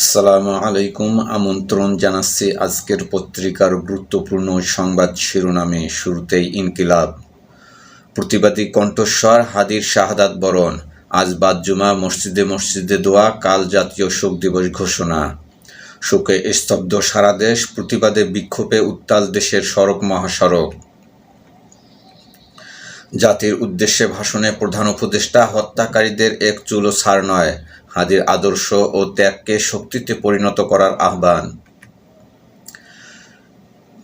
আসসালামু আলাইকুম। আমন্ত্রণ জানাচ্ছি আজকের পত্রিকার গুরুত্বপূর্ণ সংবাদ শিরোনামে। শুরুতেই ইনকিলাব, প্রতিবাদী কণ্ঠস্বর, হাদির শাহাদাত বরণ। আজ বাদ জুমা, মসজিদে মসজিদে দোয়া, কাল জাতীয় শোক দিবস ঘোষণা। শোকে স্তব্ধ সারা দেশ, প্রতিবাদে বিক্ষোভে উত্তাল দেশের সড়ক মহাসড়ক। জাতির উদ্দেশ্যে ভাষণে প্রধান উপদেষ্টা, হত্যাকারীদের এক চুলও ছাড় নয়, হাদির আদর্শ ও ত্যাগকে শক্তিতে পরিণত করার আহ্বান।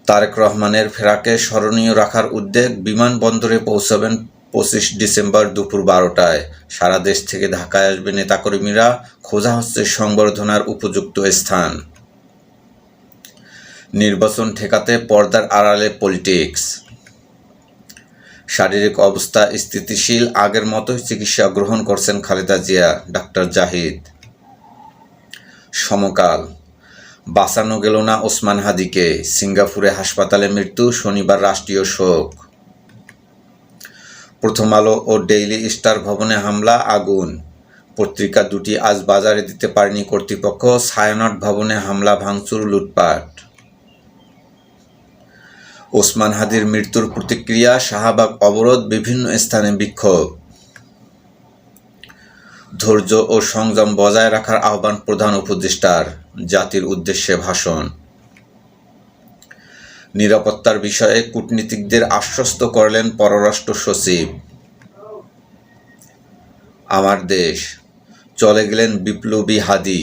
তারেক রহমানের ফেরাকে স্মরণীয় রাখার উদ্যোগ, বিমানবন্দরে পৌঁছাবেন 25 ডিসেম্বর দুপুর 12টায়। সারা দেশ থেকে ঢাকায় আসবে নেতাকর্মীরা, খোঁজা হচ্ছে সংবর্ধনার উপযুক্ত স্থান। নির্বাচন ঠেকাতে পর্দার আড়ালে পলিটিক্স। শারীরিক অবস্থা স্থিতিশীল, আগের মতোই চিকিৎসা গ্রহণ করছেন খালেদা জিয়া, ডাক্তার জাহিদ। সমকাল, বাঁচানো গেল না ওসমান হাদিকে, সিঙ্গাপুরে হাসপাতালে মৃত্যু, শনিবার রাষ্ট্রীয় শোক। প্রথম আলো ও ডেইলি স্টার ভবনে হামলা, আগুন। পত্রিকা দুটি আজ বাজারে দিতে পারেনি কর্তৃপক্ষ, ছায়ানট ভবনে হামলা, ভাঙচুর, লুটপাট। ওসমান হাদির মৃত্যুর প্রতিক্রিয়া, শাহবাগ অবরোধ, বিভিন্ন স্থানে বিক্ষোভ। ধৈর্য ও সংযম বজায় রাখার আহ্বান প্রধান উপদেষ্টার, জাতির উদ্দেশ্যে ভাষণ। নিরাপত্তার বিষয়ে কূটনীতিকদের আশ্বস্ত করলেন পররাষ্ট্র সচিব। আমার দেশ, চলে গেলেন বিপ্লবী হাদি।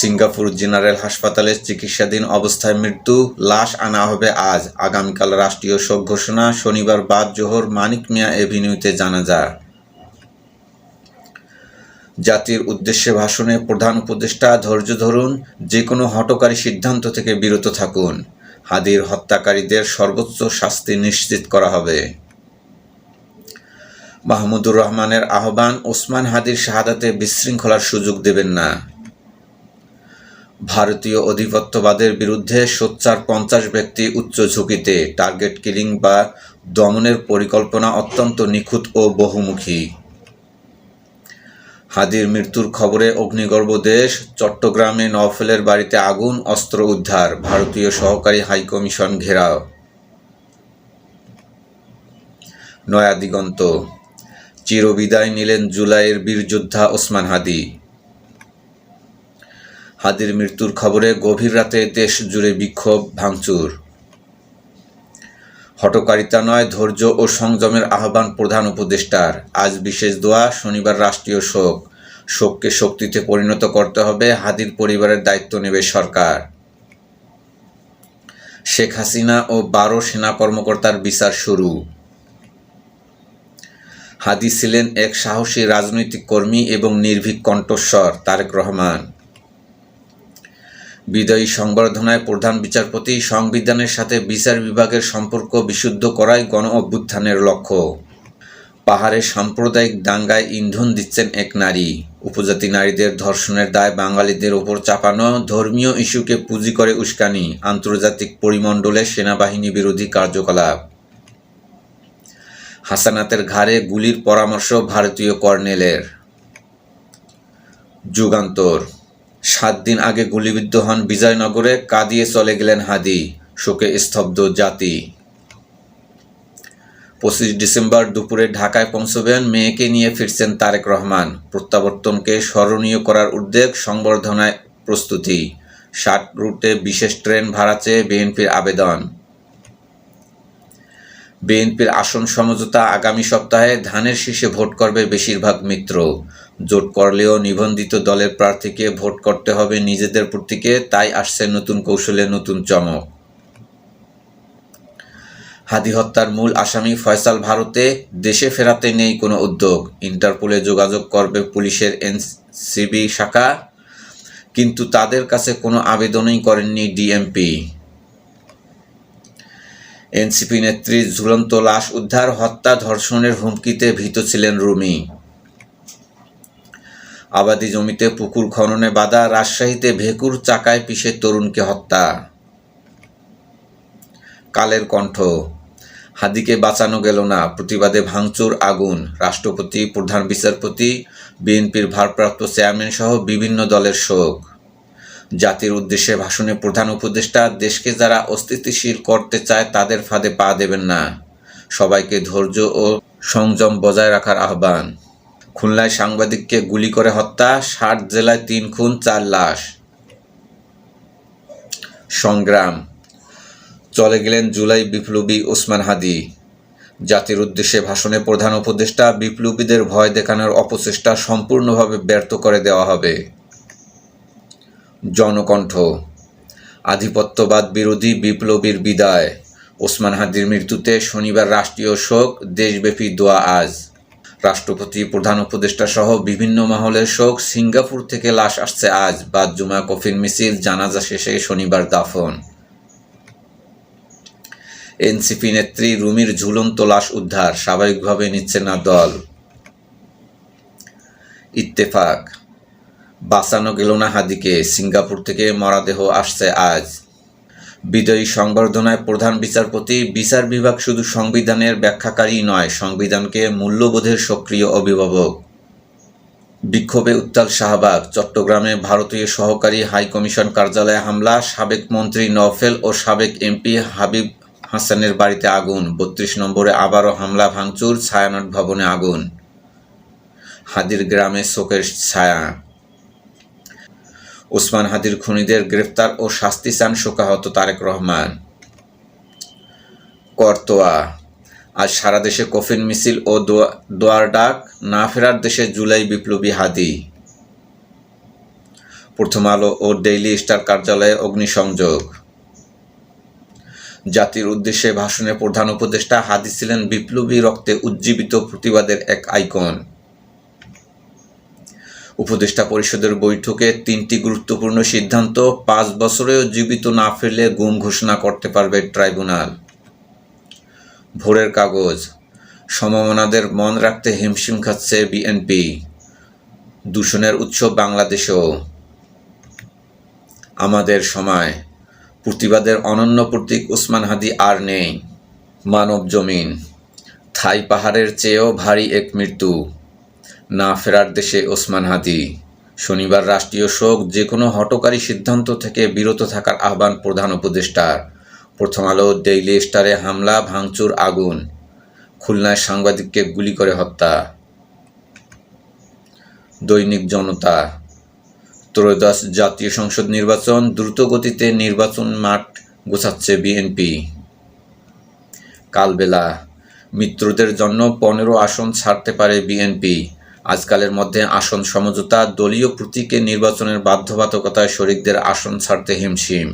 সিঙ্গাপুর জেনারেল হাসপাতালে চিকিৎসাধীন অবস্থায় মৃত্যু, লাশ আনা হবে আজ, আগামীকাল রাষ্ট্রীয় শোক ঘোষণা। শনিবার বাদ জোহর মানিক মিয়া এভিনিউতে জানাজা। জাতির উদ্দেশ্যে ভাষণে প্রধান উপদেষ্টা, ধৈর্য ধরুন, যে কোনো হঠকারী সিদ্ধান্ত থেকে বিরত থাকুন, হাদির হত্যাকারীদের সর্বোচ্চ শাস্তি নিশ্চিত করা হবে। মাহমুদুর রহমানের আহ্বান, ওসমান হাদির শাহাদাতে বিশৃঙ্খলার সুযোগ দেবেন না। ভারতীয় আধিপত্যবাদের বিরুদ্ধে সোচ্চার 50 ব্যক্তি উচ্চ ঝুঁকিতে, টার্গেট কিলিং বা দমনের পরিকল্পনা অত্যন্ত নিখুঁত ও বহুমুখী। হাদির মৃত্যুর খবরে অগ্নিগর্ভ দেশ, চট্টগ্রামে নওফেলের বাড়িতে আগুন, অস্ত্র উদ্ধার, ভারতীয় সহকারী হাইকমিশন ঘেরাও। নয়া দিগন্ত, চিরবিদায় নিলেন জুলাইয়ের বীরযোদ্ধা ওসমান হাদি। হাদির মৃত্যুর খবরে গভীর রাতে দেশ জুড়ে বিক্ষোভ, ভাঙচুর। হঠকারিতা নয়, ধৈর্য ও সংযমের আহ্বান প্রধান উপদেষ্টার। আজ বিশেষ দোয়া, শনিবার রাষ্ট্রীয় শোক। শোককে শক্তিতে পরিণত করতে হবে, হাদির পরিবারের দায়িত্ব নেবে সরকার। শেখ হাসিনা ও 12 সেনা কর্মকর্তার বিচার শুরু। হাদি ছিলেন এক সাহসী রাজনৈতিক কর্মী এবং নির্ভীক কণ্ঠস্বর, তারেক রহমান। বিদায়ী সংবর্ধনায় প্রধান বিচারপতি, সংবিধানের সাথে বিচার বিভাগের সম্পর্ক বিশুদ্ধ করাই গণ অভ্যুত্থানের লক্ষ্য। পাহাড়ে সাম্প্রদায়িক দাঙ্গায় ইন্ধন দিচ্ছেন এক নারী। উপজাতি নারীদের ধর্ষণের দায় বাঙালিদের ওপর চাপানো, ধর্মীয় ইস্যুকে পুঁজি করে উস্কানি, আন্তর্জাতিক পরিমণ্ডলে সেনাবাহিনী বিরোধী কার্যকলাপ। হাসানাতের ঘাড়ে গুলির পরামর্শ ভারতীয় কর্নেলের। যুগান্তর, 7 দিন আগে গুলিবিদ্ধ হন বিজয়নগরে, কাঁদিয়ে চলে গেলেন হাদি, শোকে স্তব্ধ জাতি। 25 ডিসেম্বর দুপুরে ঢাকায় পৌঁছবেন, মেয়েকে নিয়ে ফিরছেন তারেক রহমান। প্রত্যাবর্তনকে স্মরণীয় করার উদ্যোগ, সংবর্ধনায় প্রস্তুতি। 60 রুটে বিশেষ ট্রেন ভাড়া চেয়ে বিএনপির আবেদন। বিএনপির আসন সমঝোতা, আগামী সপ্তাহে ধানের শীষে ভোট করবে বেশিরভাগ মিত্র। জোট করলেও নিবন্ধিত দলের প্রার্থীকে ভোট করতে হবে নিজেদের প্রতীকে, তাই আসছে নতুন কৌশলে নতুন চমক। হাদি হত্যার মূল আসামি ফয়সাল ভারতে, দেশে ফেরাতে নেই কোনো উদ্যোগ। ইন্টারপোলে যোগাযোগ করবে পুলিশের এনসিবি শাখা, কিন্তু তাদের কাছে কোনো আবেদনই করেননি ডিএমপি। এনসিপি নেত্রীর ঝুলন্ত লাশ উদ্ধার, হত্যা ধর্ষণের হুমকিতে ভীত ছিলেন রুমি। আবাদি জমিতে পুকুর খননে বাধা, রাজশাহীতে ভেকুর চাকায় পিষে তরুণকে হত্যা। কালের কণ্ঠ, হাদিকে বাঁচানো গেল না, প্রতিবাদে ভাঙচুর, আগুন। রাষ্ট্রপতি, প্রধান বিচারপতি, বিএনপির ভারপ্রাপ্ত চেয়ারম্যান সহ বিভিন্ন দলের শোক। জাতির উদ্দেশ্যে ভাষণে প্রধান উপদেষ্টা দেশকে যারা অস্থিতিশীল করতে চায় তাদের ফাঁদে পা দেবেন না, সবাইকে ধৈর্য ও সংযম বজায় রাখার আহ্বান। খুলনায় সাংবাদিককে গুলি করে হত্যা, ৬০ জেলায় ৩ খুন ৪ লাশ। সংগ্রাম, চলে গেলেন জুলাই বিপ্লবী ওসমান হাদি। জাতির উদ্দেশ্যে ভাষণে প্রধান উপদেষ্টা বিপ্লবীদের ভয় দেখানোর অপচেষ্টা সম্পূর্ণভাবে ব্যর্থ করে দেওয়া হবে। জনকণ্ঠ, আধিপত্যবাদ বিরোধী বিপ্লবীর বিদায়, ওসমান হাদির মৃত্যুতে শনিবার রাষ্ট্রীয় শোক, দেশব্যাপী দোয়া আজ। রাষ্ট্রপতি, প্রধান উপদেষ্টা সহ বিভিন্ন মহলের শোক। সিঙ্গাপুর থেকে লাশ আসছে আজ, বাদ জুমা কফিন মিছিল, জানাজা শেষে শনিবার দাফন। এনসিপি নেত্রী রুমির ঝুলন্ত লাশ উদ্ধার, স্বাভাবিকভাবে নিচ্ছে না দল। ইত্তেফাক, বাঁচানো গেল না হাদিকে, সিঙ্গাপুর থেকে মরদেহ আসছে আজ। বিজয়ী সংবর্ধনায় প্রধান বিচারপতি, বিচার বিভাগ শুধু সংবিধানের ব্যাখ্যাকারী নয়, সংবিধানকে মূল্যবোধের সক্রিয় অভিভাবক। বিক্ষোভে উত্তাল শাহবাগ, চট্টগ্রামে ভারতীয় সহকারী হাইকমিশন কার্যালয়ে হামলা, সাবেক মন্ত্রী নওফেল ও সাবেক এমপি হাবিব হাসানের বাড়িতে আগুন, ৩২ নম্বরে আবারও হামলা ভাঙচুর, ছায়ানট ভবনে আগুন। হাদির গ্রামে শোকের ছায়া। ওসমান হাদির খুনিদের গ্রেফতার ও শাস্তি চান শোকাহত তারেক রহমান। করতোয়া, আজ সারা দেশে কফিন মিছিল ও দোয়ার ডাক, না ফেরার দেশে জুলাই বিপ্লবী হাদি। প্রথম আলো ও ডেইলি স্টার কার্যালয়ে অগ্নিসংযোগ। জাতির উদ্দেশ্যে ভাষণে প্রধান উপদেষ্টা, হাদি ছিলেন বিপ্লবী রক্তে উজ্জীবিত প্রতিবাদের এক আইকন। উপদেষ্টা পরিষদের বৈঠকে ৩টি গুরুত্বপূর্ণ সিদ্ধান্ত, ৫ বছরেও জীবিত না ফিরলে গুম ঘোষণা করতে পারবে ট্রাইব্যুনাল। ভোরের কাগজ, সমমনাদের মন রাখতে হিমশিম খাচ্ছে বিএনপি, দূষণের উৎস বাংলাদেশেও। আমাদের সময়, প্রতিবাদের অনন্য প্রতীক ওসমান হাদি আর নেই। মানব জমিন, থাই পাহাড়ের চেয়েও ভারী এক মৃত্যু, না ফেরার দেশে ওসমান হাদি। শনিবার রাষ্ট্রীয় শোক, যে কোনো হঠকারী সিদ্ধান্ত থেকে বিরত থাকার আহ্বান প্রধান উপদেষ্টার। প্রথম আলো, ডেইলি স্টারে হামলা ভাঙচুর আগুন, খুলনায় সাংবাদিককে গুলি করে হত্যা। দৈনিক জনতা, ত্রয়োদশ জাতীয় সংসদ নির্বাচন, দ্রুতগতিতে নির্বাচন মাঠ গোছাচ্ছে বিএনপি। কালবেলা, মিত্রদের জন্য 15 আসন ছাড়তে পারে বিএনপি, আজকালের মধ্যে আসন সমঝোতা, দলীয় প্রতীকে নির্বাচনের বাধ্যবাধকতায় শরিকদের আসন ছাড়তে হিমশিম।